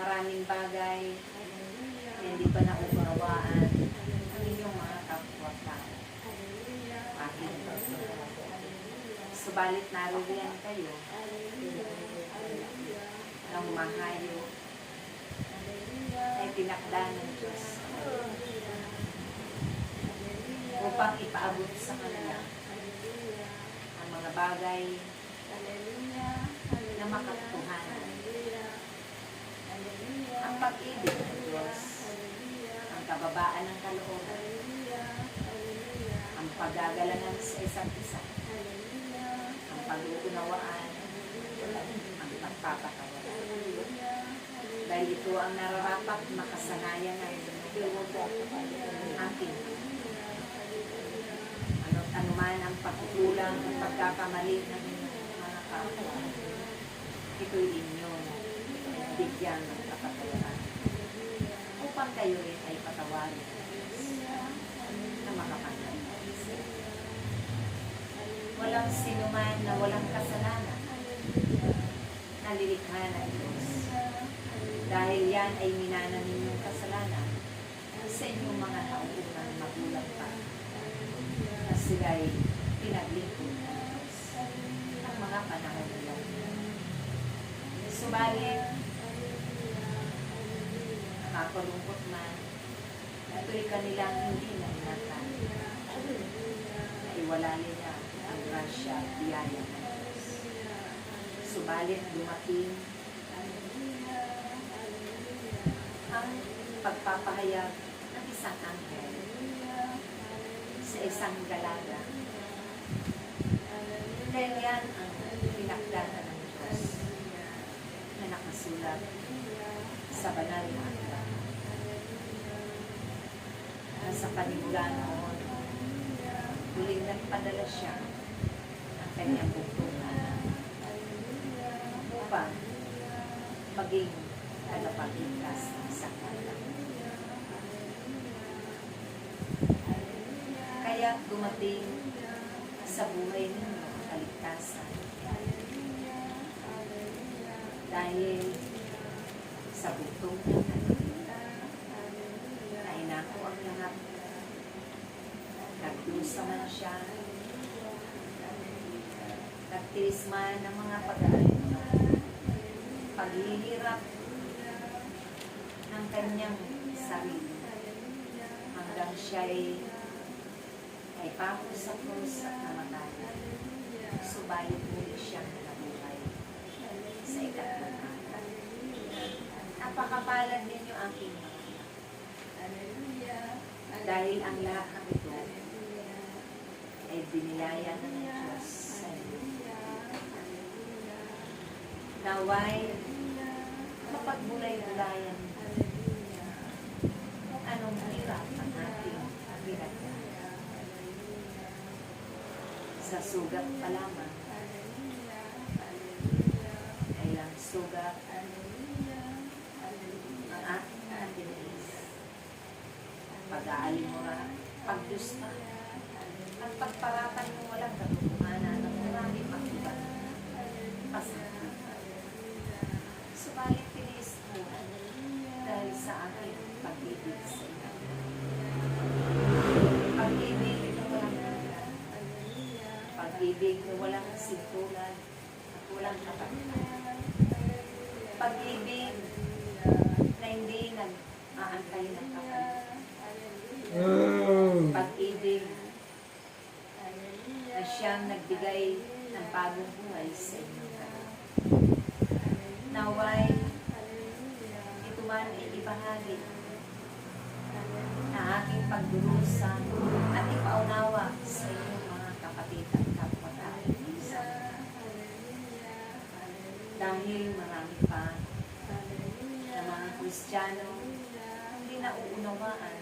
maraming bagay na hindi pa nauunawaan ang inyong mga kapwa-tao. Subalit naririyan kayo ng mahayo ay tinakda ng Diyos upang ipaabot sa kanila ang mga bagay na makatotohanan. Ang pag-ibig ng Diyos, ang kababaan ng kalooban, ang pagagalangan sa isa't isa, ang pag-uunawaan, ang pagpapatawaran. Dahil ito ang nararapat makasanayan ng ating ano man ang pagkukulang, ang pagkakamali ng mga kapwa. Ito'y inyo bigyan ng kapatawaran upang kayo rin ay patawarin na makapanagay. Walang sinuman na walang kasalanan na lilikha ng Diyos. Dahil yan ay minana ninyong kasalanan sa inyong mga nauunang magulang pa na sila'y pinaglingkod ng Diyos ng mga panahon nila. Subalit, nakakalungkot man, ito'y kanilang hindi na inatan na iwala nila ang grasya at biyaya ng Diyos. Subalit, dumating ang pagpapahayag ng isang anghel sa isang dalaga. Dahil yan ang pinakdana ng Diyos na nakasulat sa banal na aklat. Na sa panimula noon, huling nagpadala siya ang kanyang bugtungan upang maging tagapagligtas ng isang tao. Kaya dumating sa buhay ninyo ang kaligtasan. Dahil sa bugtong ng na inako ang lahat. Nagdusa man siya. Nagtiis man ng mga pag-aalima. Paghihirap ng kanyang sarili hanggang siya ay pako sa krus at namatay. Subalit muli siyang nabuhay sa ikatlong araw. Napakapalad ninyo aking mga anak. Dahil ang lahat ng ito ay binilaya ng Diyos sa inyo. Naway mapagbulay-bulayan kung anong hirap ang ating ginagawa. Sa sugat pa lamang ay lang sugat ang ating natinis. Pag-aalimura, pagdusta, at pagparatan ng walang katotohanan ng maraming makibat. Pasakit. Subalit tiniis ko dahil sa aking pag-ibig sa inyo. Pag-ibig na walang hanggan. Pag-ibig na walang sintulan at walang kapatiran. Pag-ibig na hindi nag-aantay ng kapalit. Pag-ibig na siyang nagbigay ng bagong buhay sa inyo. Naway, ito man ay ibahagi na aking pagdurusa at ipaunawa sa inyong mga kapatid at kapwa-tao. Dahil marami pa na mga Kristiyano hindi nauunawaan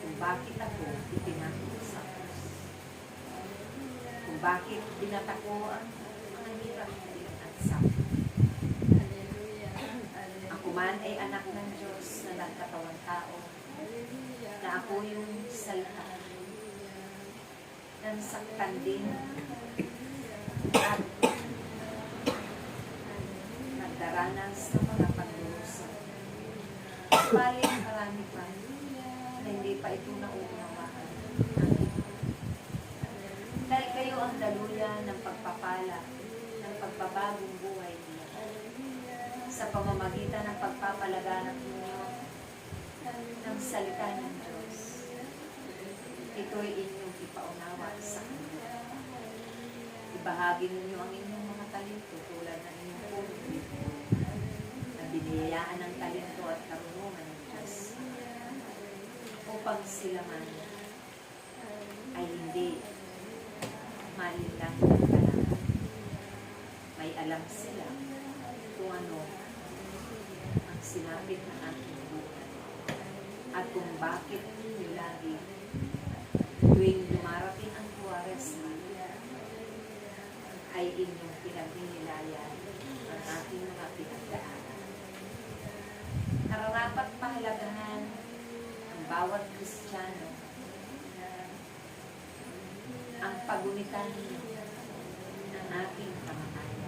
kung bakit ako ipinako sa krus. Kung bakit binatako ang mga hirap at sakit. Ako man ay anak ng Diyos na nagkatawang tao, na ako yung salita ng saktan din at nagdara Dahil kayo ang daluyan ng pagpapala, ng pagbabagong buhay niya. Sa pamamagitan ng pagpapalaganap ninyo ng salita ng Diyos, ito'y inyong ipaunawa sa Kanya. Ibahagi ninyo ang inyong mga talento tulad ng inyong pulpit na biniyayaan ng talento at karunungan ng Diyos upang sila man ay hindi malinlang ng kalangan. May alam sila kung ano ang sinapit ng ating buhay at kung bakit ninyo lagi tuwing dumarating ang Kuwaresma ay inyong pinagninilayan ang ating mga pinagdaanan. Nararapat pahalagahan ang bawat Kristiyano ang pagunitan ng ating kamatayan.